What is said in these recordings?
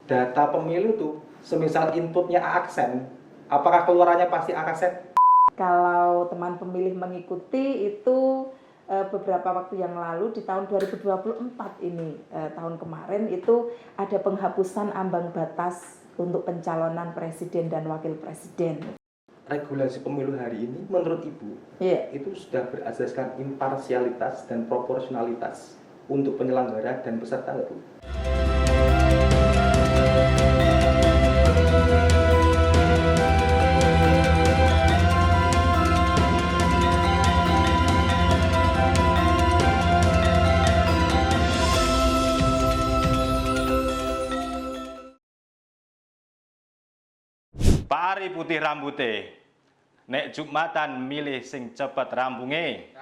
data pemilu tuh, semisal inputnya aksen, apakah keluarannya pasti aksen? Kalau teman pemilih mengikuti itu beberapa waktu yang lalu di tahun 2024 ini, tahun kemarin itu ada penghapusan ambang batas untuk pencalonan presiden dan wakil presiden. Regulasi pemilu hari ini menurut Ibu itu sudah berasaskan imparsialitas dan proporsionalitas untuk penyelenggara dan peserta, Bu? Pari putih rambute, nek Jumatan milih sing cepet rampunge.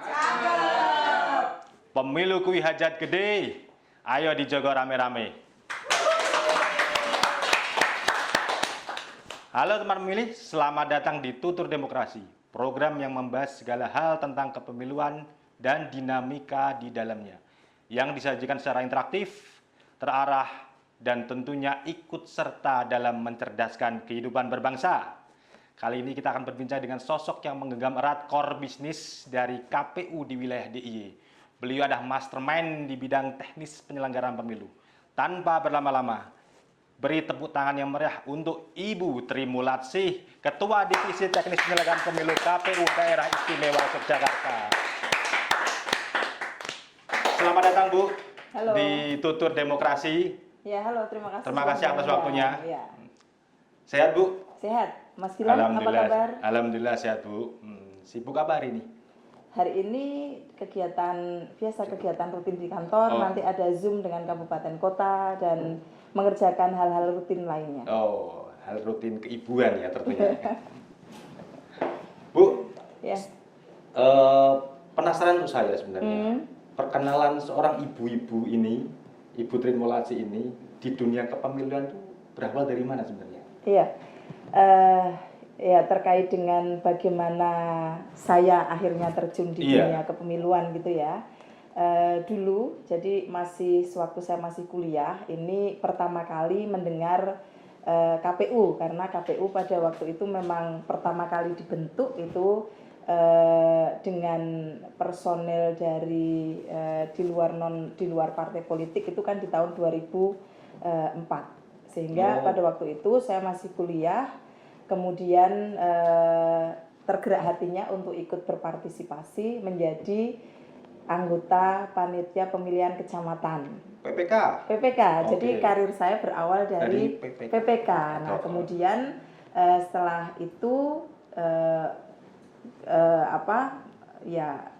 Pemilu kuwi hajat gede, ayo dijogo rame-rame. Halo teman pemilih, selamat datang di Tutur Demokrasi, program yang membahas segala hal tentang kepemiluan dan dinamika di dalamnya, yang disajikan secara interaktif, terarah, dan tentunya ikut serta dalam mencerdaskan kehidupan berbangsa. Kali ini kita akan berbincang dengan sosok yang menggenggam erat core bisnis dari KPU di wilayah DIY. Beliau adalah mastermind di bidang teknis penyelenggaraan pemilu. Tanpa berlama-lama, beri tepuk tangan yang meriah untuk Ibu Trimulatsih, Ketua Divisi Teknis Penyelenggaraan Pemilu KPU Daerah Istimewa Yogyakarta. Selamat datang, Bu. Halo. Di Tutur Demokrasi. Ya, halo, terima kasih. Terima kasih atas waktunya. Ya. Sehat, Bu? Sehat, Mas Gilang, apa kabar? Alhamdulillah sehat, Bu. Sibuk apa hari ini? Hari ini kegiatan rutin di kantor, nanti ada Zoom dengan kabupaten kota dan mengerjakan hal-hal rutin lainnya. Oh, hal rutin keibuan ya tentunya. Bu, Ya. Penasaran untuk saya sebenarnya. Perkenalan seorang ibu-ibu ini, Ibu Trimulatsih ini di dunia kepemiluan itu berawal dari mana sebenarnya? Iya, ya terkait dengan bagaimana saya akhirnya terjun di dunia kepemiluan gitu ya. Dulu, jadi sewaktu saya masih kuliah, ini pertama kali mendengar KPU, karena KPU pada waktu itu memang pertama kali dibentuk itu dengan personel dari di luar partai politik itu kan di tahun 2004, sehingga pada waktu itu saya masih kuliah, kemudian tergerak hatinya untuk ikut berpartisipasi menjadi anggota panitia pemilihan kecamatan. PPK. Jadi karir saya berawal dari PPK. Nah, kemudian setelah itu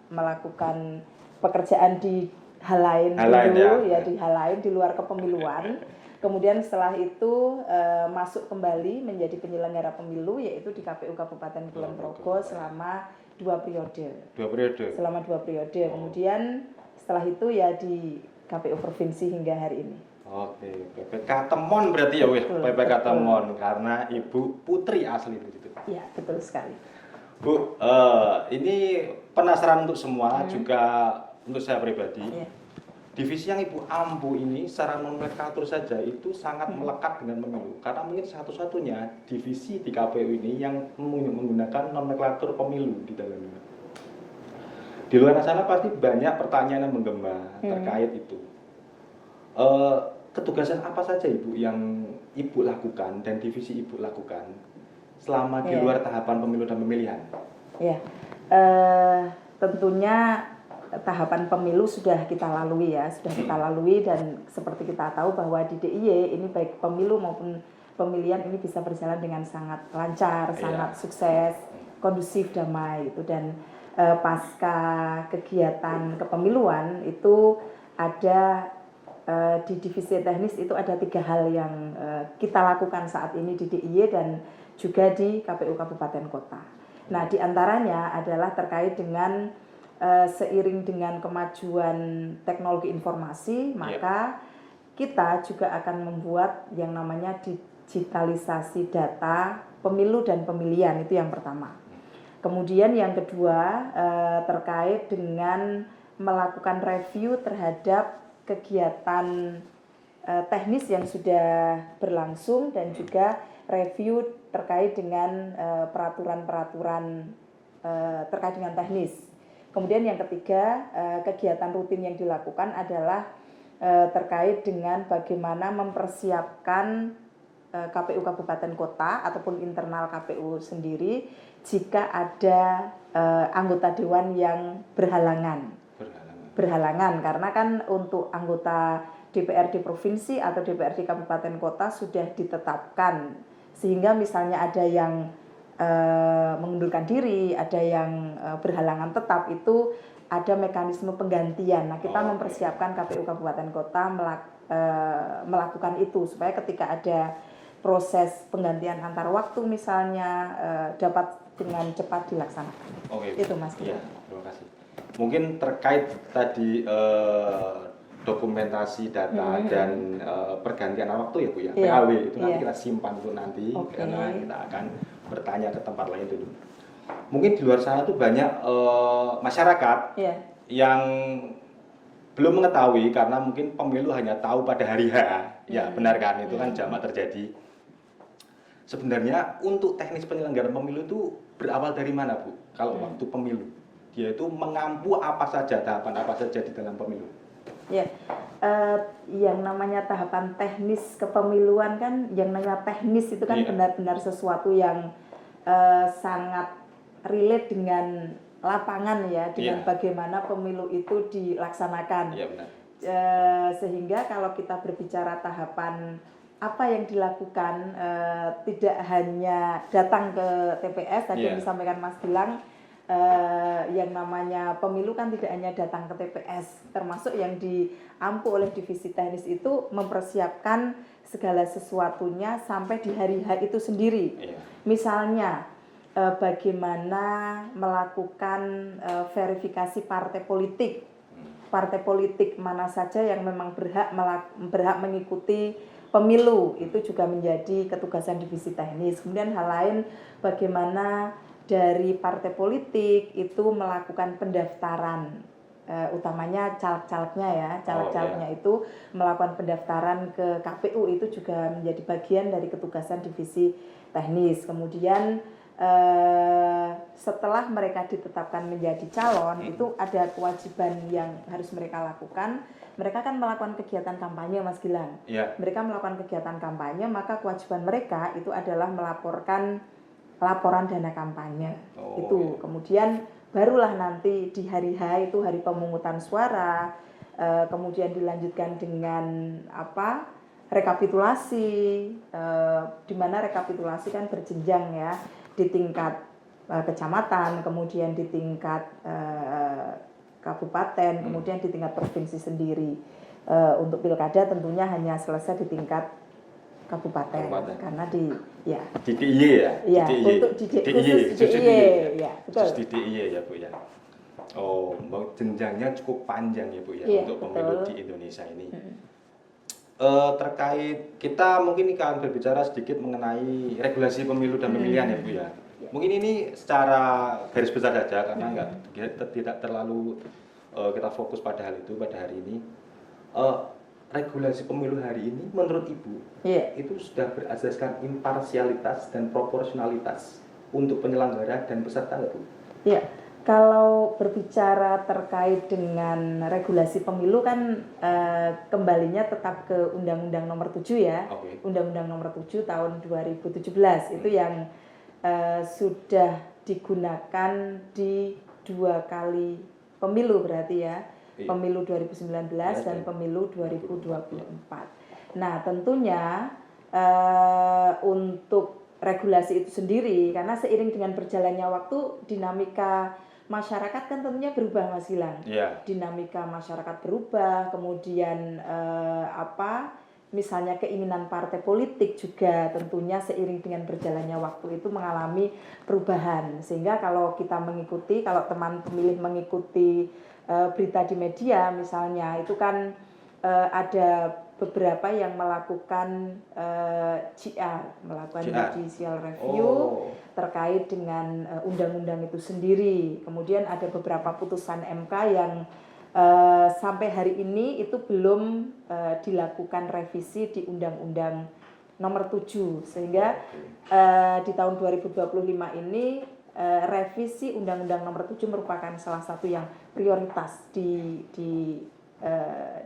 melakukan pekerjaan di hal lain di luar kepemiluan. Kemudian setelah itu masuk kembali menjadi penyelenggara pemilu, yaitu di KPU Kabupaten Kulon Progo selama 2 periode. Selama 2 periode. Kemudian setelah itu ya di KPU provinsi hingga hari ini. Oke, PPK Temon berarti ya, PPK Temon, karena Ibu putri asli begitu. Iya, betul sekali. Bu, ini penasaran untuk semua, juga untuk saya pribadi. Divisi yang Ibu ampu ini secara nomenklatur saja itu sangat melekat dengan pemilu, karena mungkin satu-satunya divisi di KPU ini yang menggunakan nomenklatur pemilu di dalamnya. Di luar sana pasti banyak pertanyaan yang menggema terkait itu. Ketugasan apa saja Ibu yang Ibu lakukan dan divisi Ibu lakukan selama di luar tahapan pemilu dan pemilihan? Ya, tentunya tahapan pemilu sudah kita lalui dan seperti kita tahu bahwa di DIY ini baik pemilu maupun pemilihan ini bisa berjalan dengan sangat lancar, sangat sukses, kondusif, damai itu. Dan pasca kegiatan kepemiluan itu ada di divisi teknis itu ada 3 hal yang kita lakukan saat ini di DIY dan juga di KPU Kabupaten Kota. Nah, diantaranya adalah terkait dengan seiring dengan kemajuan teknologi informasi, maka kita juga akan membuat yang namanya digitalisasi data pemilu dan pemilihan, itu yang pertama. Kemudian yang kedua terkait dengan melakukan review terhadap kegiatan teknis yang sudah berlangsung dan juga review terkait dengan peraturan-peraturan terkait dengan teknis. Kemudian yang ketiga, kegiatan rutin yang dilakukan adalah terkait dengan bagaimana mempersiapkan KPU Kabupaten Kota ataupun internal KPU sendiri jika ada anggota dewan yang berhalangan karena kan untuk anggota DPRD provinsi atau DPRD kabupaten kota sudah ditetapkan, sehingga misalnya ada yang mengundurkan diri, ada yang berhalangan tetap, itu ada mekanisme penggantian. Nah, kita mempersiapkan KPU kabupaten kota melakukan itu supaya ketika ada proses penggantian antar waktu misalnya dapat dengan cepat dilaksanakan. Itu Mas. Iya, terima kasih. Mungkin terkait tadi dokumentasi data dan pergantian waktu ya Bu ya, PAW itu nanti kita simpan dulu nanti karena kita akan bertanya ke tempat lain dulu. Mungkin di luar sana tuh banyak masyarakat yang belum mengetahui karena mungkin pemilu hanya tahu pada hari H. Ya, benar kan? Itu kan jamak terjadi. Sebenarnya untuk teknis penyelenggaraan pemilu itu berawal dari mana Bu? Kalau waktu pemilu, dia itu mengampu apa saja, tahapan apa saja di dalam pemilu? Ya, yang namanya tahapan teknis kepemiluan kan, yang namanya teknis itu kan benar-benar sesuatu yang sangat relate dengan lapangan ya, dengan bagaimana pemilu itu dilaksanakan. Benar. Sehingga kalau kita berbicara tahapan apa yang dilakukan, tidak hanya datang ke TPS tadi yang disampaikan Mas Gilang, yang namanya pemilu kan tidak hanya datang ke TPS, termasuk yang diampu oleh divisi teknis itu mempersiapkan segala sesuatunya sampai di hari H itu sendiri. Misalnya bagaimana melakukan verifikasi partai politik mana saja yang memang berhak mengikuti pemilu, itu juga menjadi ketugasan divisi teknis. Kemudian hal lain, bagaimana dari partai politik itu melakukan pendaftaran, utamanya caleg-calegnya ya, caleg-calegnya itu melakukan pendaftaran ke KPU, itu juga menjadi bagian dari ketugasan divisi teknis. Kemudian setelah mereka ditetapkan menjadi calon, itu ada kewajiban yang harus mereka lakukan. Mereka kan melakukan kegiatan kampanye, Mas Gilang. Mereka melakukan kegiatan kampanye, maka kewajiban mereka itu adalah melaporkan laporan dana kampanye. Kemudian barulah nanti di hari H itu hari pemungutan suara, kemudian dilanjutkan dengan rekapitulasi, di mana rekapitulasi kan berjenjang ya, di tingkat kecamatan, kemudian di tingkat kabupaten, kemudian di tingkat provinsi sendiri. Untuk pilkada tentunya hanya selesai di tingkat kabupaten. Karena di DIY ya? Iya, untuk khusus DIY ya, betul. Khusus DIY ya Bu ya. Jenjangnya cukup panjang ya Bu ya, untuk pemilu di Indonesia ini. Terkait kita mungkin akan berbicara sedikit mengenai regulasi pemilu dan pemilihan ya Bu ya. Mungkin ini secara garis besar saja karena tidak terlalu kita fokus pada hal itu pada hari ini. Regulasi pemilu hari ini menurut Ibu itu sudah berasaskan imparsialitas dan proporsionalitas untuk penyelenggara dan peserta nggak Bu? Iya. Kalau berbicara terkait dengan regulasi pemilu kan kembalinya tetap ke Undang-Undang Nomor 7 ya. Undang-Undang Nomor 7 tahun 2017 itu yang sudah digunakan di 2 kali pemilu berarti ya. Pemilu 2019 dan pemilu 2024. Nah, tentunya untuk regulasi itu sendiri, karena seiring dengan berjalannya waktu, dinamika masyarakat kan tentunya berubah, Mas Gilang. Dinamika masyarakat berubah, kemudian misalnya keinginan partai politik juga tentunya seiring dengan berjalannya waktu itu mengalami perubahan. Sehingga kalau kita mengikuti, kalau teman pemilih mengikuti berita di media misalnya, itu kan ada beberapa yang melakukan melakukan judicial review terkait dengan undang-undang itu sendiri. Kemudian ada beberapa putusan MK yang sampai hari ini itu belum dilakukan revisi di Undang-Undang Nomor 7, sehingga di tahun 2025 ini revisi Undang-Undang Nomor 7 merupakan salah satu yang prioritas di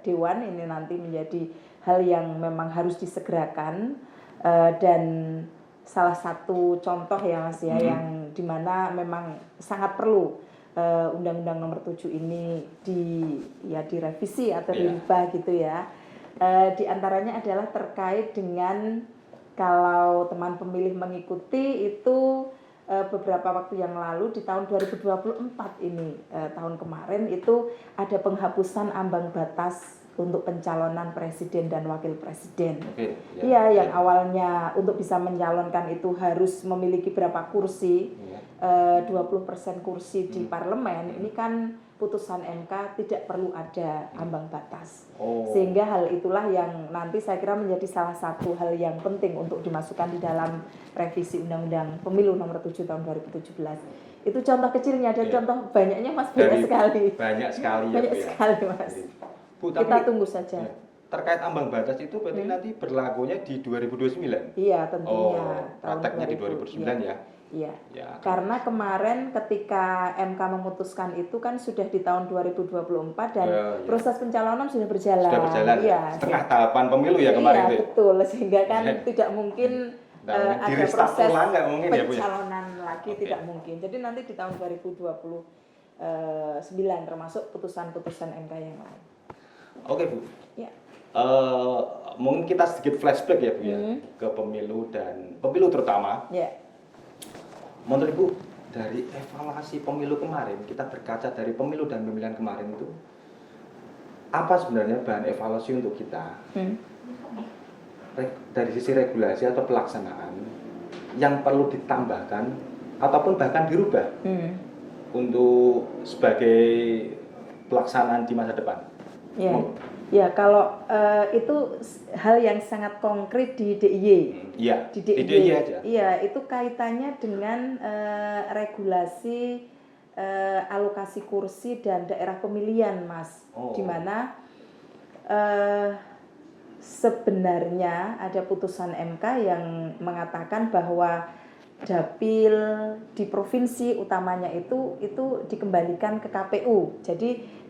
Dewan. Ini nanti menjadi hal yang memang harus disegerakan, dan salah satu contoh ya Mas ya, yang dimana memang sangat perlu Undang-Undang Nomor 7 ini direvisi atau dirubah gitu ya. Di antaranya adalah terkait dengan kalau teman pemilih mengikuti itu beberapa waktu yang lalu di tahun 2024 ini, tahun kemarin itu ada penghapusan ambang batas untuk pencalonan presiden dan wakil presiden. Iya, yang awalnya untuk bisa mencalonkan itu harus memiliki berapa kursi, 20% kursi di parlemen, ini kan putusan MK tidak perlu ada ambang batas. Sehingga hal itulah yang nanti saya kira menjadi salah satu hal yang penting untuk dimasukkan di dalam revisi Undang-Undang Pemilu Nomor 7 tahun 2017. Itu contoh kecilnya, dan contoh banyaknya Mas, banyak sekali. Banyak sekali ya, banyak sekali Mas. Bu, kita tunggu saja. Terkait ambang batas itu berarti nanti berlakunya di 2029? Iya, tentunya. Prakteknya di 2009 ya? Iya. Karena kemarin ketika MK memutuskan itu kan sudah di tahun 2024 dan proses pencalonan sudah berjalan. Sudah berjalan. Iya. Setengah tahapan pemilu ya kemarin itu. Iya, betul. Sehingga kan tidak mungkin ada proses pencalonan lagi, tidak mungkin. Jadi nanti di tahun 2029 termasuk putusan-putusan MK yang lain. Oke Bu. Ya. Mungkin kita sedikit flashback ya Bu ya, ke pemilu dan pemilu terutama. Ya. Menurut Ibu, dari evaluasi pemilu kemarin, kita berkaca dari pemilu dan pemilihan kemarin itu, apa sebenarnya bahan evaluasi untuk kita? Dari sisi regulasi atau pelaksanaan yang perlu ditambahkan ataupun bahkan dirubah untuk sebagai pelaksanaan di masa depan? Ya. Ya, kalau itu hal yang sangat konkret di DIY. Iya, di DIY aja. Iya, itu kaitannya dengan regulasi alokasi kursi dan daerah pemilihan, Mas. Di mana sebenarnya ada putusan MK yang mengatakan bahwa dapil di provinsi utamanya itu dikembalikan ke KPU. Jadi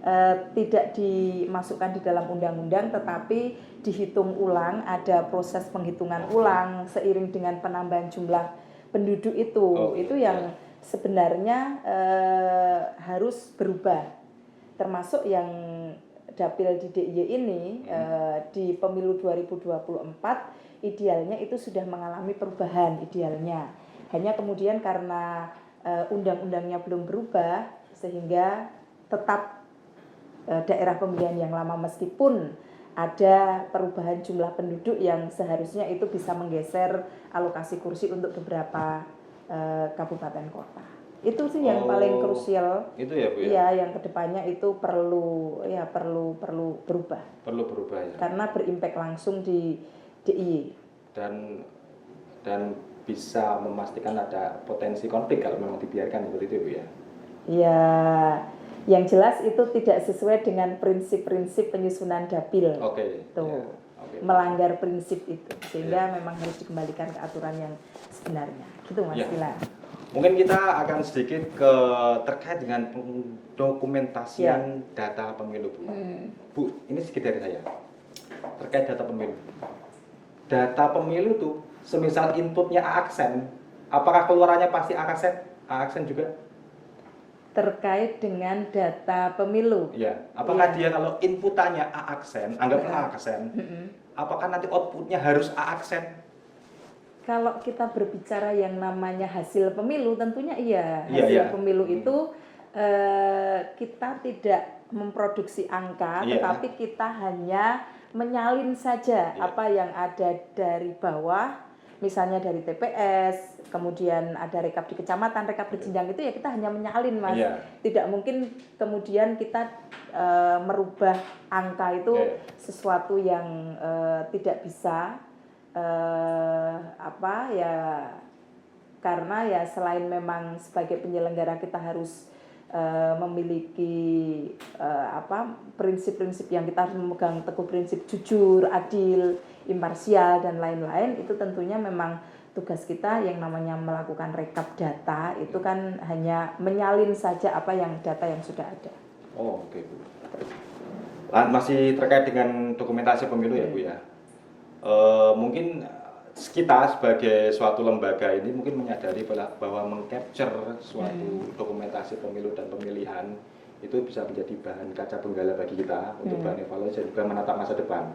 tidak dimasukkan di dalam undang-undang, tetapi dihitung ulang, ada proses penghitungan ulang seiring dengan penambahan jumlah penduduk itu. Itu yang sebenarnya harus berubah. Termasuk yang dapil di DIY ini di pemilu 2024 idealnya itu sudah mengalami perubahan idealnya. Hanya kemudian karena undang-undangnya belum berubah sehingga tetap daerah pemilihan yang lama meskipun ada perubahan jumlah penduduk yang seharusnya itu bisa menggeser alokasi kursi untuk beberapa kabupaten kota. Itu sih yang paling krusial. Itu ya Bu ya. Iya, yang kedepannya itu perlu berubah. Perlu berubah ya. Karena berimpact langsung di DIY. Dan bisa memastikan ada potensi konflik kalau memang dibiarkan seperti itu Bu ya. Ya, yang jelas itu tidak sesuai dengan prinsip-prinsip penyusunan dapil. Tuh. Ya. Melanggar prinsip itu, sehingga memang harus dikembalikan ke aturan yang sebenarnya. Gitu Mas Vila. Mungkin kita akan sedikit terkait dengan dokumentasian data pemilu Bu. Bu, ini sedikit dari saya. Terkait data pemilu. Data pemilu tuh semisal inputnya A-aksen, apakah keluarannya pasti A-aksen juga? Terkait dengan data pemilu. Ya, apakah dia kalau inputannya A-aksen, anggaplah A-aksen, apakah nanti outputnya harus A-aksen? Kalau kita berbicara yang namanya hasil pemilu, tentunya iya. Hasil pemilu itu kita tidak memproduksi angka, tetapi kita hanya menyalin saja apa yang ada dari bawah, misalnya dari TPS, kemudian ada rekap di kecamatan, rekap berjenjang itu ya kita hanya menyalin Mas. Tidak mungkin kemudian kita merubah angka itu sesuatu yang tidak bisa. Karena ya selain memang sebagai penyelenggara kita harus memiliki prinsip-prinsip yang kita harus memegang teguh, prinsip jujur, adil, imparsial dan lain-lain, itu tentunya memang tugas kita yang namanya melakukan rekap data itu kan hanya menyalin saja data yang sudah ada. Oh, oke Bu. Masih terkait dengan dokumentasi pemilu ya Bu ya. Mungkin kita sebagai suatu lembaga ini mungkin menyadari bahwa mengcapture suatu dokumentasi pemilu dan pemilihan itu bisa menjadi bahan kaca benggala bagi kita untuk bahan evaluasi dan juga menatap masa depan.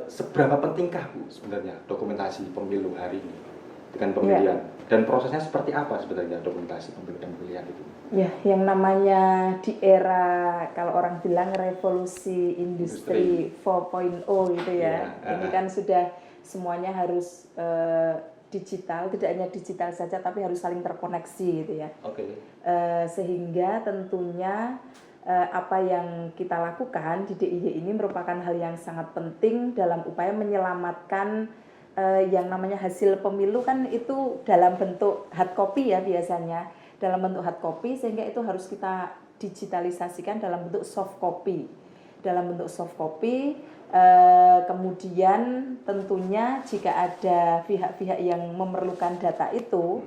Seberapa pentingkah Bu sebenarnya dokumentasi pemilu hari ini dengan pemilihan dan prosesnya seperti apa sebenarnya dokumentasi pemilu dan pemilihan itu? Ya, yang namanya di era kalau orang bilang revolusi industri 4.0 gitu ya. Ini kan sudah semuanya harus digital, tidak hanya digital saja tapi harus saling terkoneksi gitu ya. Sehingga tentunya apa yang kita lakukan di DIY ini merupakan hal yang sangat penting dalam upaya menyelamatkan yang namanya hasil pemilu kan itu dalam bentuk hard copy ya biasanya, dalam bentuk hard copy, sehingga itu harus kita digitalisasikan dalam bentuk soft copy. Dalam bentuk soft copy, kemudian tentunya jika ada pihak-pihak yang memerlukan data itu,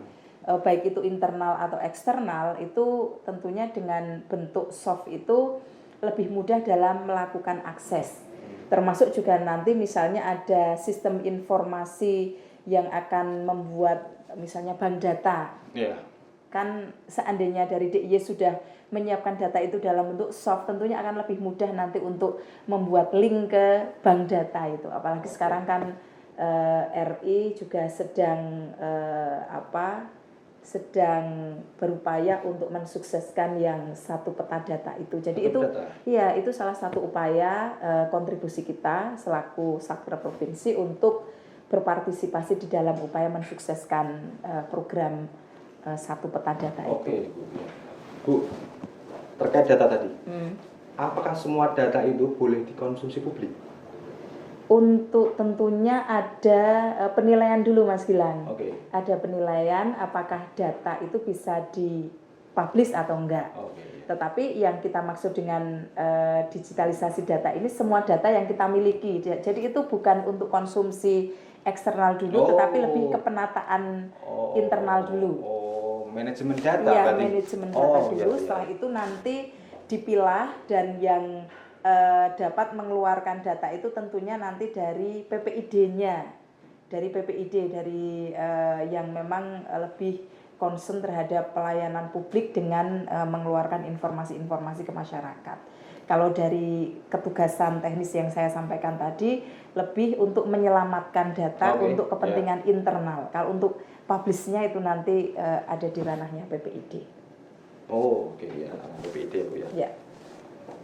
baik itu internal atau eksternal, itu tentunya dengan bentuk soft itu lebih mudah dalam melakukan akses. Termasuk juga nanti misalnya ada sistem informasi yang akan membuat misalnya bank data. Kan seandainya dari DIY sudah menyiapkan data itu dalam bentuk soft, tentunya akan lebih mudah nanti untuk membuat link ke bank data itu. Apalagi sekarang kan RI juga sedang sedang berupaya untuk mensukseskan yang satu peta data itu. Jadi itu salah satu upaya kontribusi kita selaku Saktra Provinsi untuk berpartisipasi di dalam upaya mensukseskan program satu peta data itu. Bu, terkait data tadi, apakah semua data itu boleh dikonsumsi publik? Untuk tentunya ada penilaian dulu Mas Gilang. Ada penilaian apakah data itu bisa dipublish atau enggak. Tetapi yang kita maksud dengan digitalisasi data ini semua data yang kita miliki. Jadi itu bukan untuk konsumsi eksternal dulu, tetapi lebih ke penataan internal dulu. Manajemen data berarti? Manajemen data dulu. Setelah itu nanti dipilah dan yang dapat mengeluarkan data itu tentunya nanti dari PPID-nya, dari yang memang lebih concern terhadap pelayanan publik dengan mengeluarkan informasi-informasi ke masyarakat. Kalau dari ketugasan teknis yang saya sampaikan tadi lebih untuk menyelamatkan data untuk kepentingan internal. Kalau untuk publish-nya itu nanti ada di ranahnya PPID. PPID Bu ya.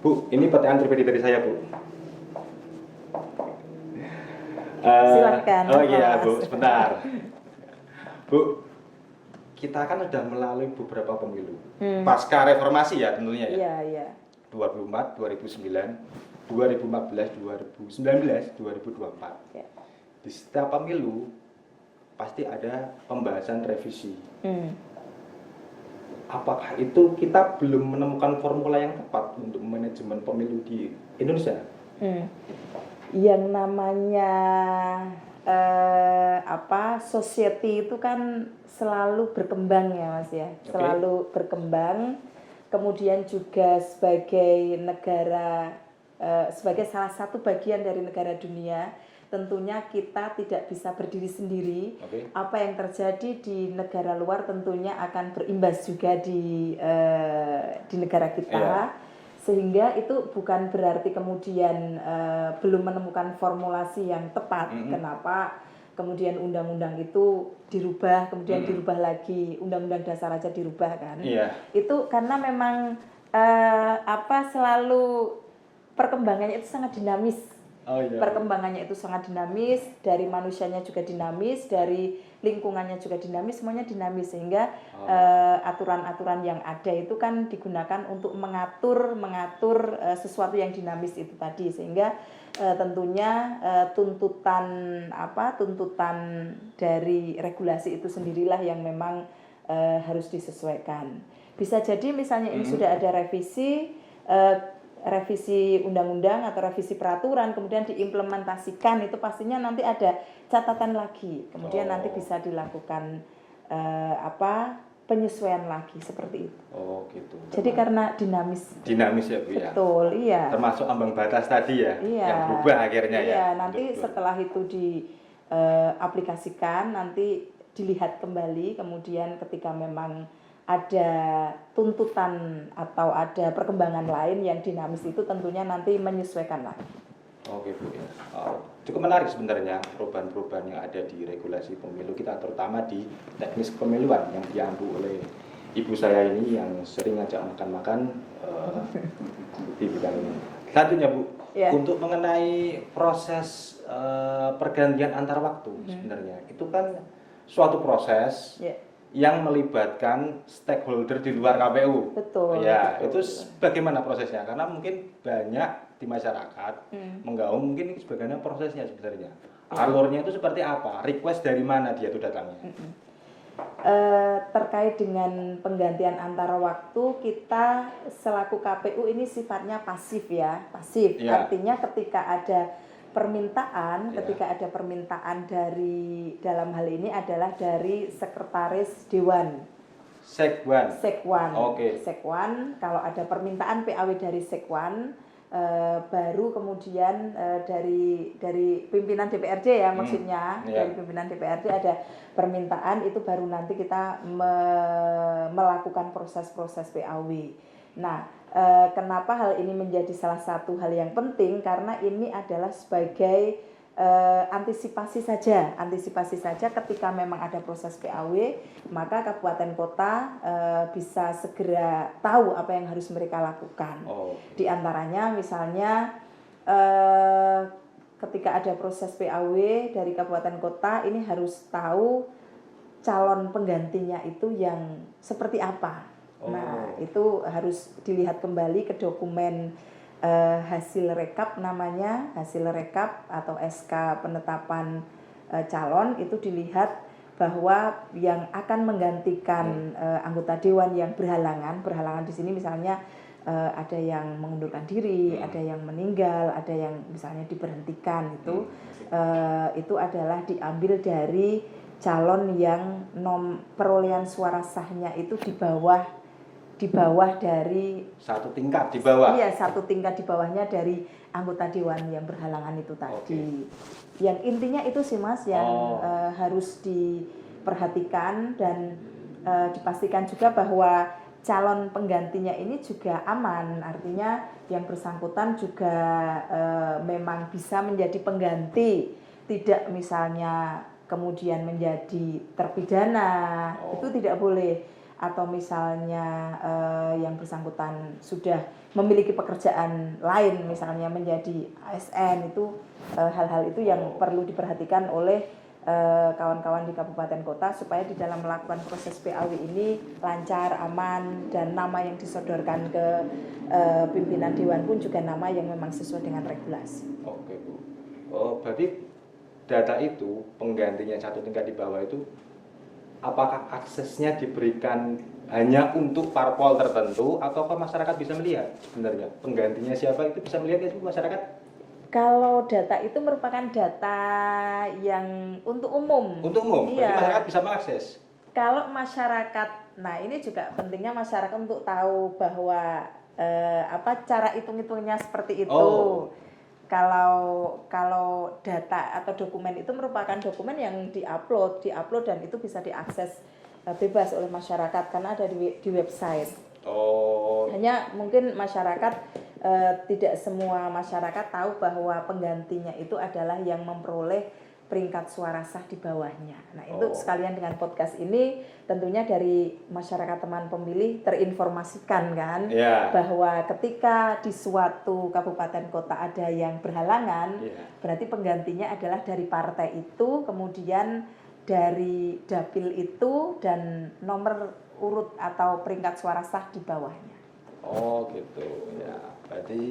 Bu, ini pertanyaan pribadi dari saya Bu. Silakan. Bu, sebentar. Bu, kita kan sudah melalui beberapa pemilu. Pasca reformasi ya tentunya ya. 2004, 2009, 2014, 2019, 2024. Di setiap pemilu pasti ada pembahasan revisi. Apakah itu kita belum menemukan formula yang tepat untuk manajemen pemilu di Indonesia? Yang namanya society itu kan selalu berkembang ya Mas ya, selalu berkembang. Kemudian juga sebagai negara, sebagai salah satu bagian dari negara dunia, tentunya kita tidak bisa berdiri sendiri. Apa yang terjadi di negara luar tentunya akan berimbas juga di negara kita. Sehingga itu bukan berarti kemudian belum menemukan formulasi yang tepat. Kenapa kemudian undang-undang itu dirubah, kemudian dirubah lagi, undang-undang dasar aja dirubah kan? Itu karena memang selalu perkembangannya itu sangat dinamis. Perkembangannya itu sangat dinamis, dari manusianya juga dinamis, dari lingkungannya juga dinamis, semuanya dinamis, sehingga aturan-aturan yang ada itu kan digunakan untuk mengatur sesuatu yang dinamis itu tadi, sehingga tentunya tuntutan dari regulasi itu sendirilah yang memang harus disesuaikan. Bisa jadi misalnya ini sudah ada revisi undang-undang atau revisi peraturan, kemudian diimplementasikan, itu pastinya nanti ada catatan lagi, kemudian nanti bisa dilakukan penyesuaian lagi seperti itu. Oh gitu. Jadi karena dinamis ya Bu ya. betul, iya. Termasuk ambang batas tadi ya, Iya, yang berubah akhirnya ya. iya, nanti Betul. setelah itu diaplikasikan, nanti dilihat kembali, kemudian ketika memang ada tuntutan atau ada perkembangan lain yang dinamis itu tentunya nanti menyesuaikan lagi. Oke Bu ya. Cukup menarik sebenarnya perubahan-perubahan yang ada di regulasi pemilu kita, terutama di teknis pemiluan yang diampu oleh ibu saya ini yang sering ngajak makan-makan di bidang ini. Selanjutnya Bu, Ya. untuk mengenai proses pergantian antar waktu sebenarnya itu kan suatu proses Ya. yang melibatkan stakeholder di luar KPU. Betul. Ya, betul, itu betul. bagaimana prosesnya? Karena mungkin banyak di masyarakat menggaung mungkin ini sebagaimana prosesnya sebenarnya. Alurnya itu seperti apa? Request dari mana dia itu datangnya? Terkait dengan penggantian antara waktu, kita selaku KPU ini sifatnya pasif ya, pasif. Ya. Artinya ketika ada permintaan, Ya. ketika ada permintaan dari dalam hal ini adalah dari sekretaris dewan. Sekwan. Sekwan. Oke. Sekwan, kalau ada permintaan PAW dari Sekwan, baru kemudian dari pimpinan DPRD ya maksudnya, Iya. dari pimpinan DPRD ada permintaan, itu baru nanti kita melakukan proses-proses PAW. Nah, kenapa hal ini menjadi salah satu hal yang penting? Karena ini adalah sebagai antisipasi saja ketika memang ada proses PAW, maka kabupaten kota bisa segera tahu apa yang harus mereka lakukan. Di antaranya misalnya ketika ada proses PAW dari kabupaten kota, ini harus tahu calon penggantinya itu yang seperti apa. Nah, itu harus dilihat kembali ke dokumen hasil rekap namanya, hasil rekap atau SK penetapan calon, itu dilihat bahwa yang akan menggantikan anggota dewan yang berhalangan di sini misalnya ada yang mengundurkan diri, ada yang meninggal, ada yang misalnya diberhentikan, itu adalah diambil dari calon yang perolehan suara sahnya itu di bawah dari Satu tingkat di bawah. Iya, satu tingkat di bawahnya dari anggota dewan yang berhalangan itu tadi. Yang intinya itu sih Mas yang harus diperhatikan dan dipastikan juga bahwa calon penggantinya ini juga aman. Artinya yang bersangkutan juga memang bisa menjadi pengganti, tidak misalnya kemudian menjadi terpidana, itu tidak boleh. Atau misalnya yang bersangkutan sudah memiliki pekerjaan lain, misalnya menjadi ASN, itu hal-hal itu yang perlu diperhatikan oleh kawan-kawan di kabupaten kota supaya di dalam melakukan proses PAW ini lancar, aman, dan nama yang disodorkan ke pimpinan dewan pun juga nama yang memang sesuai dengan regulasi. Oke Bu. Berarti data itu penggantinya satu tingkat di bawah itu apakah aksesnya diberikan hanya untuk parpol tertentu ataukah masyarakat bisa melihat sebenarnya penggantinya siapa, itu bisa melihat ya masyarakat? Kalau data itu merupakan data yang untuk umum. Untuk umum, iya. berarti masyarakat bisa mengakses. Kalau masyarakat, nah ini juga pentingnya masyarakat untuk tahu bahwa cara hitung-hitungnya seperti itu. Kalau data atau dokumen itu merupakan dokumen yang diupload dan itu bisa diakses bebas oleh masyarakat karena ada di website. Hanya mungkin masyarakat tidak semua masyarakat tahu bahwa penggantinya itu adalah yang memperoleh peringkat suara sah di bawahnya. Nah, itu sekalian dengan podcast ini tentunya dari masyarakat teman pemilih terinformasikan kan bahwa ketika di suatu kabupaten kota ada yang berhalangan, berarti penggantinya adalah dari partai itu, kemudian dari dapil itu dan nomor urut atau peringkat suara sah di bawahnya. Gitu ya. Berarti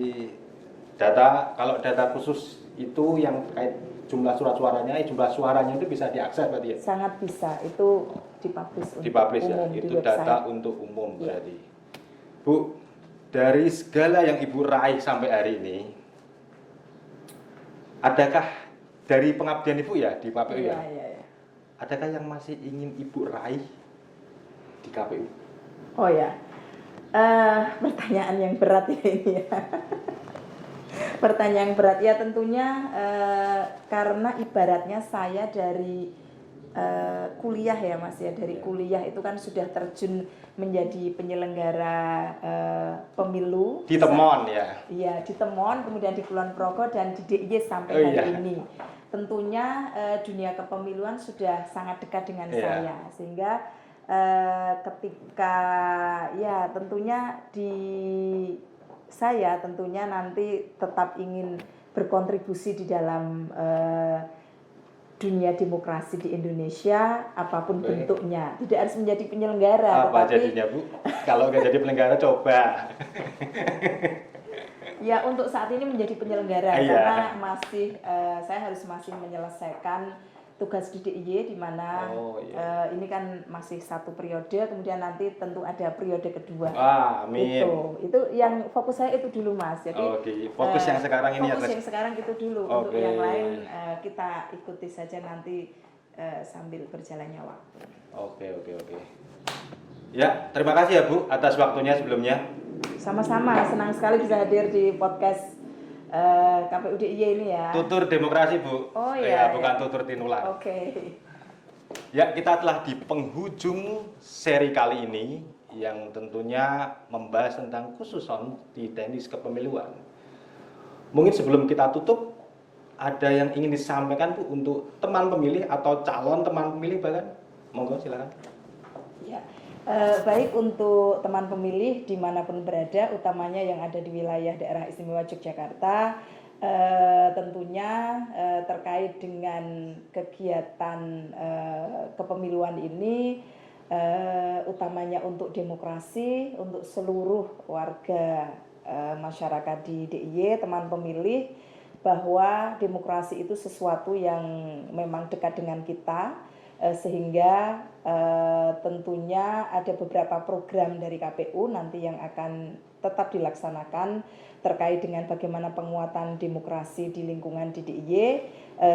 kalau data khusus itu yang terkait jumlah surat suaranya, jumlah suaranya itu bisa diakses berarti ya? Sangat bisa, itu dipublish untuk Dipublish ya, umum di itu website. data untuk umum Iya. berarti. Bu, dari segala yang Ibu raih sampai hari ini, adakah dari pengabdian Ibu ya di KPU Iya, ya? iya, iya. Adakah yang masih ingin Ibu raih di KPU? Oh ya, pertanyaan yang berat ya ini ya. Pertanyaan berat ya tentunya karena ibaratnya saya dari kuliah ya Mas ya, dari kuliah itu kan sudah terjun menjadi penyelenggara pemilu Di Temon ya? Iya, di Temon, kemudian di Kulon Progo dan di DIY sampai Oh, hari iya. ini. Tentunya dunia kepemiluan sudah sangat dekat dengan Iya. saya, sehingga ketika ya tentunya di saya tentunya nanti tetap ingin berkontribusi di dalam dunia demokrasi di Indonesia apapun Oke. bentuknya, tidak harus menjadi penyelenggara, Apa tetapi jadinya Bu? Kalau nggak jadi penyelenggara coba. ya untuk saat ini menjadi penyelenggara Iya. karena masih saya harus masih menyelesaikan tugas di DIY di mana Oh, iya. ini kan masih satu periode, kemudian nanti tentu ada periode kedua. Wah, amin. Itu yang fokus saya itu dulu Mas. Jadi Oke, fokus yang sekarang ini ya, fokus Mas? yang sekarang itu dulu. Untuk Oke. yang lain kita ikuti saja nanti sambil berjalannya waktu. Oke. Ya, terima kasih ya Bu atas waktunya sebelumnya. Sama-sama, senang sekali bisa hadir di podcast KPU DIY ini ya. Tutur demokrasi Bu. Oh, iya, bukan iya. tutur tinular. Oke. Ya, kita telah di penghujung seri kali ini yang tentunya membahas tentang khususon di teknis kepemiluan. Mungkin sebelum kita tutup, ada yang ingin disampaikan Bu untuk teman pemilih atau calon teman pemilih bahkan? Monggo silakan. Ya, baik untuk teman pemilih dimanapun berada, utamanya yang ada di wilayah daerah istimewa Yogyakarta, tentunya terkait dengan kegiatan kepemiluan ini, utamanya untuk demokrasi, untuk seluruh warga masyarakat di DIY, teman pemilih, bahwa demokrasi itu sesuatu yang memang dekat dengan kita. Sehingga tentunya ada beberapa program dari KPU nanti yang akan tetap dilaksanakan terkait dengan bagaimana penguatan demokrasi di lingkungan di DIY,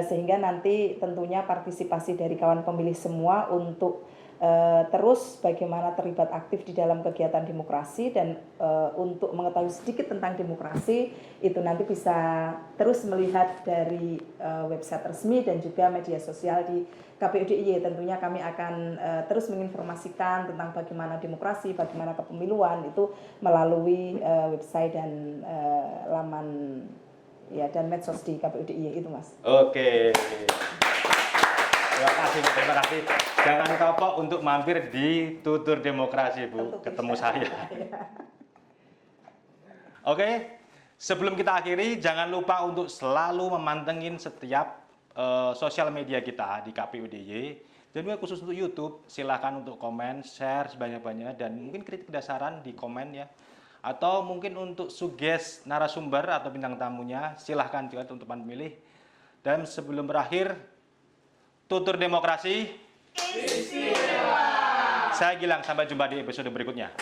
sehingga nanti tentunya partisipasi dari kawan pemilih semua untuk terus bagaimana terlibat aktif di dalam kegiatan demokrasi dan untuk mengetahui sedikit tentang demokrasi itu nanti bisa terus melihat dari website resmi dan juga media sosial di KPU DIY. Tentunya kami akan terus menginformasikan tentang bagaimana demokrasi, bagaimana kepemiluan itu melalui website dan laman ya dan medsos di KPU DIY itu Mas. Oke. Terima kasih. Jangan kapok untuk mampir di Tutur Demokrasi, Bu. Tentu Ketemu bisa. saya. Oke, sebelum kita akhiri, jangan lupa untuk selalu memantengin setiap sosial media kita di KPU DIY. Dan juga khusus untuk YouTube, silakan untuk komen, share sebanyak-banyaknya, dan mungkin kritik dan saran di komen ya. Atau mungkin untuk suggest narasumber atau bintang tamunya, silahkan juga untuk teman pemilih. Dan sebelum berakhir, Tutur Demokrasi. Istimewa. Saya Gilang, sampai jumpa di episode berikutnya.